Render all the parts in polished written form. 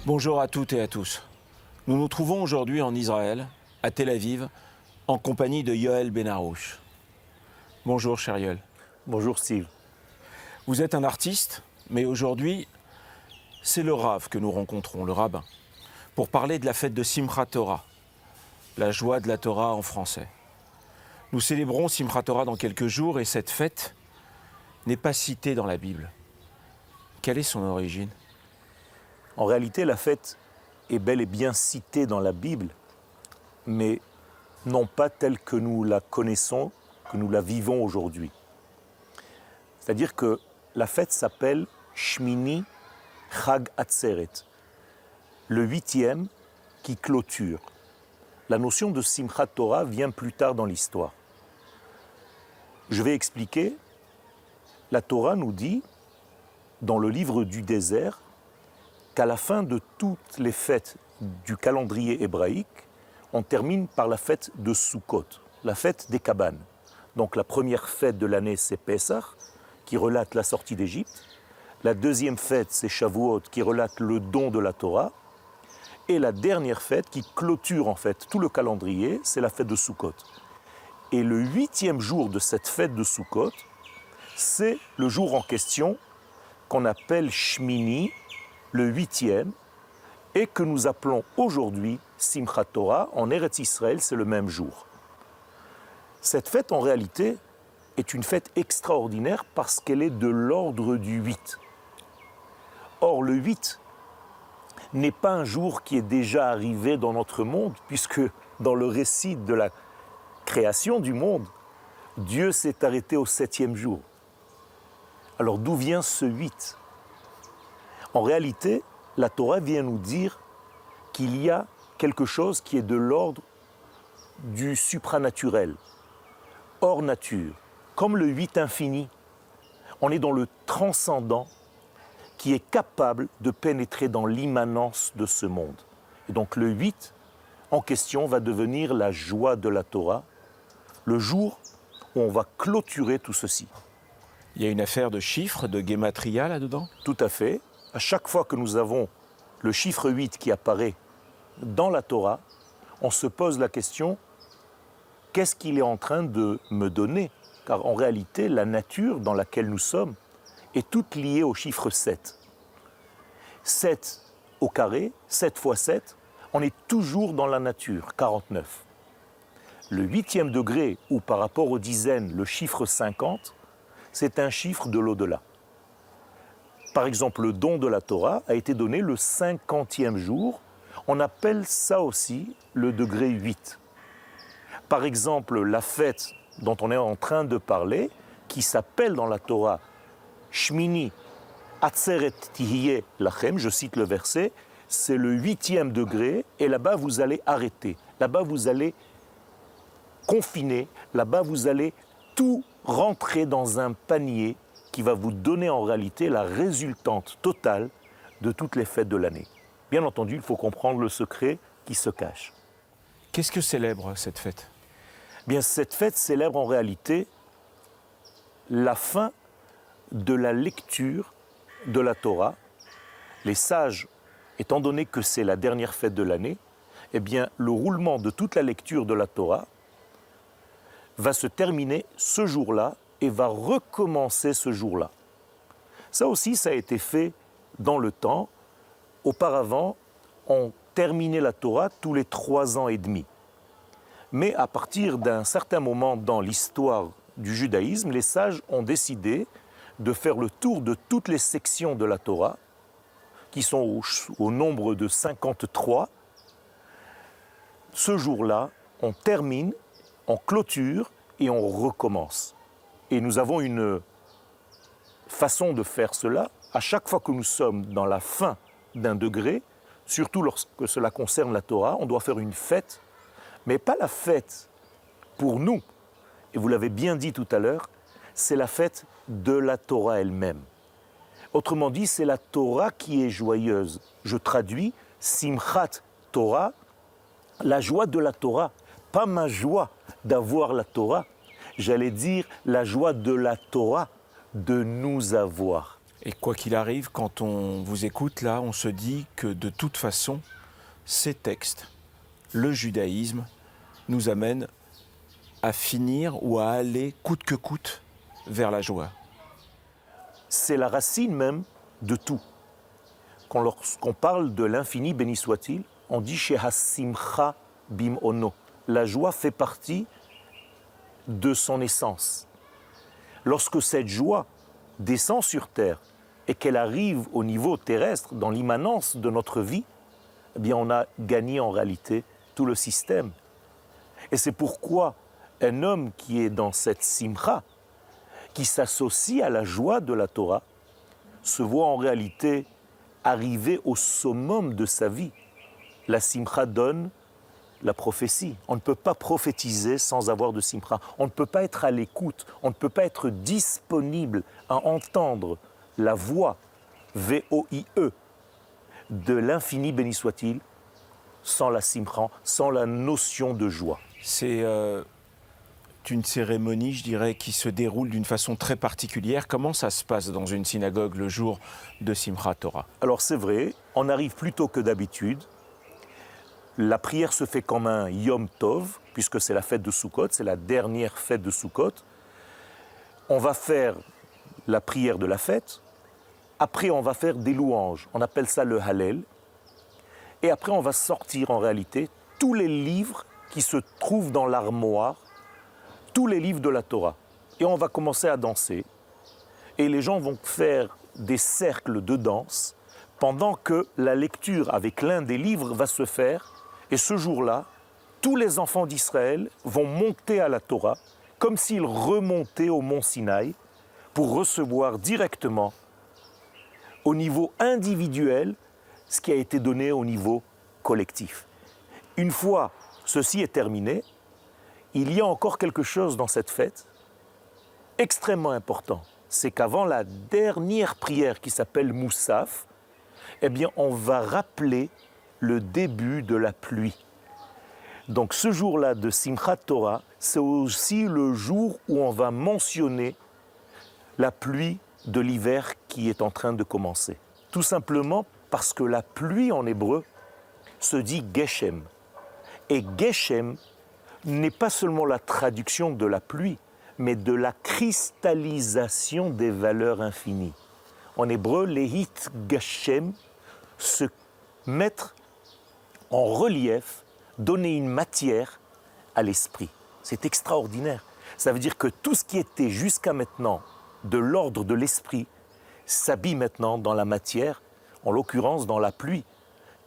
Bonjour à toutes et à tous. Nous nous trouvons aujourd'hui en Israël, à Tel Aviv, en compagnie de Yoël Benarouche. Bonjour cher Yoël. Bonjour Steve. Vous êtes un artiste, mais aujourd'hui, c'est le Rav que nous rencontrons, le rabbin, pour parler de la fête de Simchat Torah, la joie de la Torah en français. Nous célébrons Simchat Torah dans quelques jours et cette fête n'est pas citée dans la Bible. Quelle est son origine ? En réalité, la fête est bel et bien citée dans la Bible, mais non pas telle que nous la connaissons, que nous la vivons aujourd'hui. C'est-à-dire que la fête s'appelle Shmini Chag Atzeret, le 8e qui clôture. La notion de Simchat Torah vient plus tard dans l'histoire. Je vais expliquer. La Torah nous dit, dans le livre du désert, qu'à la fin de toutes les fêtes du calendrier hébraïque, on termine par la fête de Sukkot, la fête des cabanes. Donc la première fête de l'année, c'est Pessah, qui relate la sortie d'Égypte. La deuxième fête, c'est Shavuot, qui relate le don de la Torah. Et la dernière fête, qui clôture en fait tout le calendrier, c'est la fête de Sukkot. Et le 8e jour de cette fête de Sukkot, c'est le jour en question qu'on appelle Shmini, le 8e, et que nous appelons aujourd'hui Simchat Torah. En Eretz Israël, c'est le même jour. Cette fête, en réalité, est une fête extraordinaire parce qu'elle est de l'ordre du 8. Or, le 8 n'est pas un jour qui est déjà arrivé dans notre monde, puisque dans le récit de la création du monde, Dieu s'est arrêté au 7e jour. Alors, d'où vient ce 8 ? En réalité, la Torah vient nous dire qu'il y a quelque chose qui est de l'ordre du supranaturel, hors nature, comme le 8 infini. On est dans le transcendant qui est capable de pénétrer dans l'immanence de ce monde. Et donc le 8 en question va devenir la joie de la Torah, le jour où on va clôturer tout ceci. Il y a une affaire de chiffres, de guématria là-dedans ? Tout à fait. À chaque fois que nous avons le chiffre 8 qui apparaît dans la Torah, on se pose la question, qu'est-ce qu'il est en train de me donner ? Car en réalité, la nature dans laquelle nous sommes est toute liée au chiffre 7. 7 au carré, 7 fois 7, on est toujours dans la nature, 49. Le 8e degré, ou par rapport aux dizaines, le chiffre 50, c'est un chiffre de l'au-delà. Par exemple, le don de la Torah a été donné le 50e jour. On appelle ça aussi le degré 8. Par exemple, la fête dont on est en train de parler, qui s'appelle dans la Torah Shmini Atzeret Tihye Lachem, je cite le verset, c'est le 8e degré, et là-bas vous allez arrêter, là-bas vous allez confiner, là-bas vous allez tout rentrer dans un panier qui va vous donner en réalité la résultante totale de toutes les fêtes de l'année. Bien entendu, il faut comprendre le secret qui se cache. Qu'est-ce que célèbre cette fête ? Bien, cette fête célèbre en réalité la fin de la lecture de la Torah. Les sages, étant donné que c'est la dernière fête de l'année, eh bien, le roulement de toute la lecture de la Torah va se terminer ce jour-là et va recommencer ce jour-là. Ça aussi, ça a été fait dans le temps. Auparavant, on terminait la Torah tous les 3 ans et demi. Mais à partir d'un certain moment dans l'histoire du judaïsme, les sages ont décidé de faire le tour de toutes les sections de la Torah, qui sont au nombre de 53. Ce jour-là, on termine, on clôture et on recommence. Et nous avons une façon de faire cela. À chaque fois que nous sommes dans la fin d'un degré, surtout lorsque cela concerne la Torah, on doit faire une fête, mais pas la fête pour nous. Et vous l'avez bien dit tout à l'heure, c'est la fête de la Torah elle-même. Autrement dit, c'est la Torah qui est joyeuse. Je traduis Simchat Torah, la joie de la Torah, pas ma joie d'avoir la Torah. J'allais dire la joie de la Torah de nous avoir. Et quoi qu'il arrive, quand on vous écoute là, on se dit que de toute façon, ces textes, le judaïsme, nous amènent à finir ou à aller coûte que coûte vers la joie. C'est la racine même de tout. Lorsqu'on parle de l'infini, béni soit-il, on dit chez Hasimcha bim ono. La joie fait partie de son essence. Lorsque cette joie descend sur terre et qu'elle arrive au niveau terrestre, dans l'immanence de notre vie, eh bien on a gagné en réalité tout le système. Et c'est pourquoi un homme qui est dans cette simcha, qui s'associe à la joie de la Torah, se voit en réalité arriver au summum de sa vie. La simcha donne la prophétie. On ne peut pas prophétiser sans avoir de simcha. On ne peut pas être à l'écoute, on ne peut pas être disponible à entendre la voix V-O-I-E de l'infini béni soit-il, sans la simcha, sans la notion de joie. C'est une cérémonie, je dirais, qui se déroule d'une façon très particulière. Comment ça se passe dans une synagogue le jour de Simchat Torah? Alors c'est vrai, on arrive plus tôt que d'habitude. La prière se fait comme un Yom Tov, puisque c'est la fête de Sukkot, c'est la dernière fête de Sukkot. On va faire la prière de la fête. Après, on va faire des louanges. On appelle ça le Hallel. Et après, on va sortir en réalité tous les livres qui se trouvent dans l'armoire, tous les livres de la Torah. Et on va commencer à danser. Et les gens vont faire des cercles de danse pendant que la lecture avec l'un des livres va se faire. Et ce jour-là, tous les enfants d'Israël vont monter à la Torah comme s'ils remontaient au mont Sinaï pour recevoir directement au niveau individuel ce qui a été donné au niveau collectif. Une fois ceci est terminé, il y a encore quelque chose dans cette fête extrêmement important. C'est qu'avant la dernière prière qui s'appelle Moussaf, eh bien on va rappeler le début de la pluie. Donc ce jour-là de Simchat Torah, c'est aussi le jour où on va mentionner la pluie de l'hiver qui est en train de commencer. Tout simplement parce que la pluie en hébreu se dit Geshem. Et Geshem n'est pas seulement la traduction de la pluie, mais de la cristallisation des valeurs infinies. En hébreu, Lehit Geshem, se mettre en relief, donner une matière à l'esprit. C'est extraordinaire. Ça veut dire que tout ce qui était jusqu'à maintenant de l'ordre de l'esprit s'habille maintenant dans la matière, en l'occurrence dans la pluie,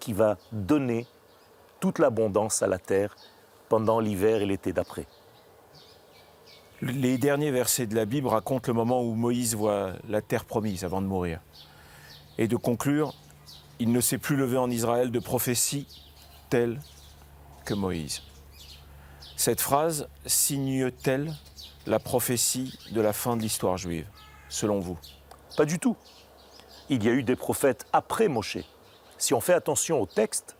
qui va donner toute l'abondance à la terre pendant l'hiver et l'été d'après. Les derniers versets de la Bible racontent le moment où Moïse voit la terre promise avant de mourir. Et de conclure, il ne s'est plus levé en Israël de prophétie telle que Moïse. Cette phrase signe-t-elle la prophétie de la fin de l'histoire juive, selon vous? Pas du tout. Il y a eu des prophètes après Moshe. Si on fait attention au texte,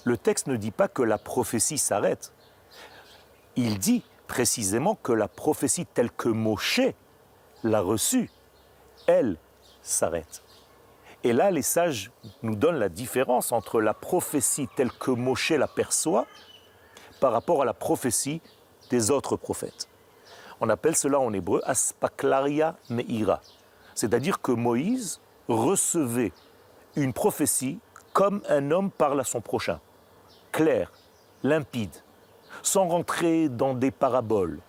le texte ne dit pas que la prophétie s'arrête. Il dit précisément que la prophétie telle que Moshe l'a reçue, elle s'arrête. Et là, les sages nous donnent la différence entre la prophétie telle que Moshe l'aperçoit par rapport à la prophétie des autres prophètes. On appelle cela en hébreu « aspaklaria meira », c'est-à-dire que Moïse recevait une prophétie comme un homme parle à son prochain, clair, limpide, sans rentrer dans des paraboles,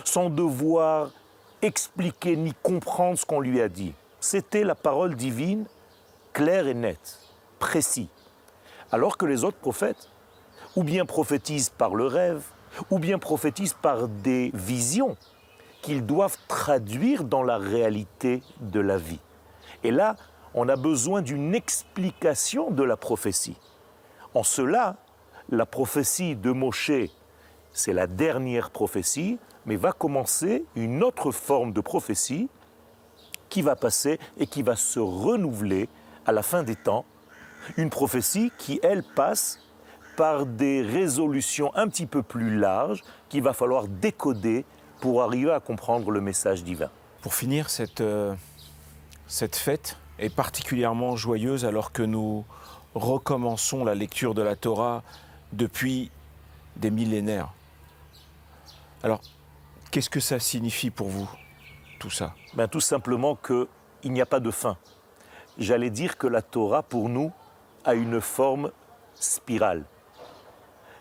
sans devoir expliquer ni comprendre ce qu'on lui a dit. C'était la parole divine, claire et nette, précis. Alors que les autres prophètes, ou bien prophétisent par le rêve, ou bien prophétisent par des visions qu'ils doivent traduire dans la réalité de la vie. Et là, on a besoin d'une explication de la prophétie. En cela, la prophétie de Moshe, c'est la dernière prophétie, mais va commencer une autre forme de prophétie qui va passer et qui va se renouveler à la fin des temps. Une prophétie qui, elle, passe par des résolutions un petit peu plus larges qu'il va falloir décoder pour arriver à comprendre le message divin. Pour finir cette fête est particulièrement joyeuse alors que nous recommençons la lecture de la Torah depuis des millénaires. Alors, qu'est-ce que ça signifie pour vous, tout ça? Tout simplement qu'il n'y a pas de fin. J'allais dire que la Torah, pour nous, a une forme spirale.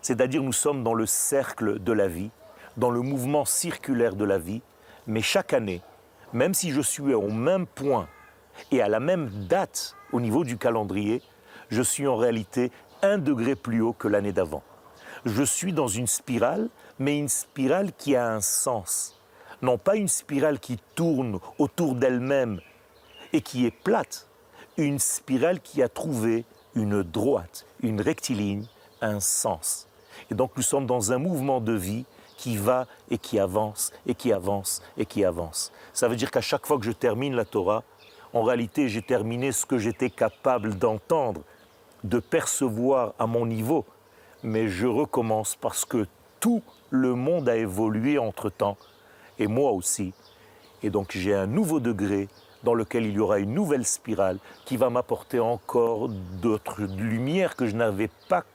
C'est-à-dire nous sommes dans le cercle de la vie, dans le mouvement circulaire de la vie, mais chaque année, même si je suis au même point et à la même date au niveau du calendrier, je suis en réalité 1 degré plus haut que l'année d'avant. Je suis dans une spirale, mais une spirale qui a un sens. Non pas une spirale qui tourne autour d'elle-même et qui est plate, une spirale qui a trouvé une droite, une rectiligne, un sens. Et donc nous sommes dans un mouvement de vie qui va et qui avance et qui avance et qui avance. Ça veut dire qu'à chaque fois que je termine la Torah, en réalité j'ai terminé ce que j'étais capable d'entendre, de percevoir à mon niveau, mais je recommence parce que tout le monde a évolué entre-temps, et moi aussi. Et donc j'ai un nouveau degré dans lequel il y aura une nouvelle spirale qui va m'apporter encore d'autres lumières que je n'avais pas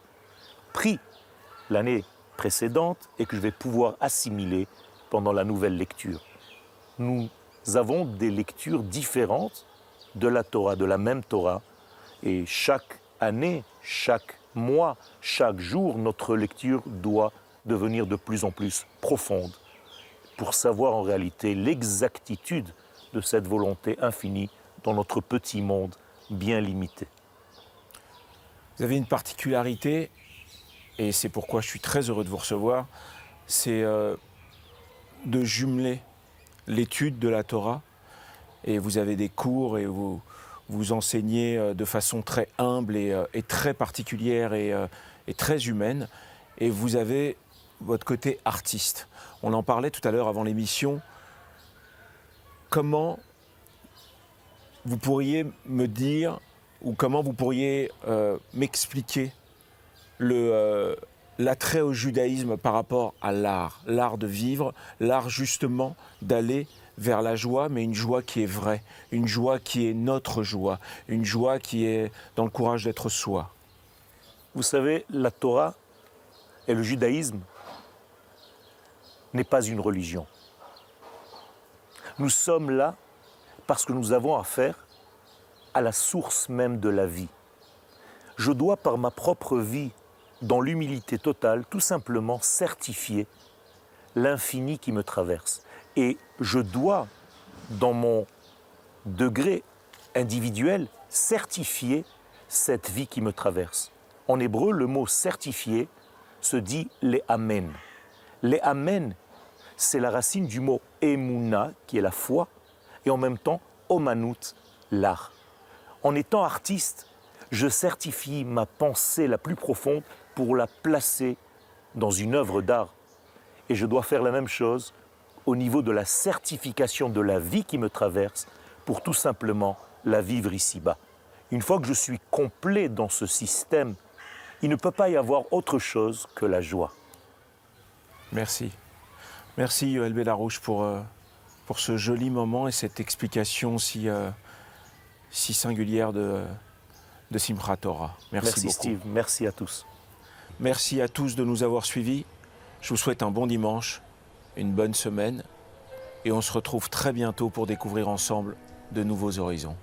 pris l'année précédente et que je vais pouvoir assimiler pendant la nouvelle lecture. Nous avons des lectures différentes de la Torah, de la même Torah, et chaque année, chaque mois, chaque jour, notre lecture doit devenir de plus en plus profonde pour savoir en réalité l'exactitude de cette volonté infinie dans notre petit monde bien limité. Vous avez une particularité, et c'est pourquoi je suis très heureux de vous recevoir, c'est de jumeler l'étude de la Torah, et vous avez des cours et vous enseignez de façon très humble et très particulière et très humaine, et vous avez votre côté artiste. On en parlait tout à l'heure avant l'émission. Comment vous pourriez me dire, ou comment vous pourriez m'expliquer l'attrait au judaïsme par rapport à l'art de vivre, l'art justement d'aller vers la joie, mais une joie qui est vraie, une joie qui est notre joie, une joie qui est dans le courage d'être soi. Vous savez, la Torah et le judaïsme n'est pas une religion. Nous sommes là parce que nous avons affaire à la source même de la vie. Je dois par ma propre vie, dans l'humilité totale, tout simplement certifier l'infini qui me traverse. Et je dois, dans mon degré individuel, certifier cette vie qui me traverse. En hébreu, le mot certifier se dit les amen. Les amen, c'est la racine du mot emuna, qui est la foi, et en même temps omanut, l'art. En étant artiste, je certifie ma pensée la plus profonde pour la placer dans une œuvre d'art. Et je dois faire la même chose au niveau de la certification de la vie qui me traverse pour tout simplement la vivre ici-bas. Une fois que je suis complet dans ce système, il ne peut pas y avoir autre chose que la joie. Merci. Merci Yoël Bellarouche pour ce joli moment et cette explication si singulière de Simchat Torah. Merci beaucoup. Steve, merci à tous. Merci à tous de nous avoir suivis. Je vous souhaite un bon dimanche, une bonne semaine et on se retrouve très bientôt pour découvrir ensemble de nouveaux horizons.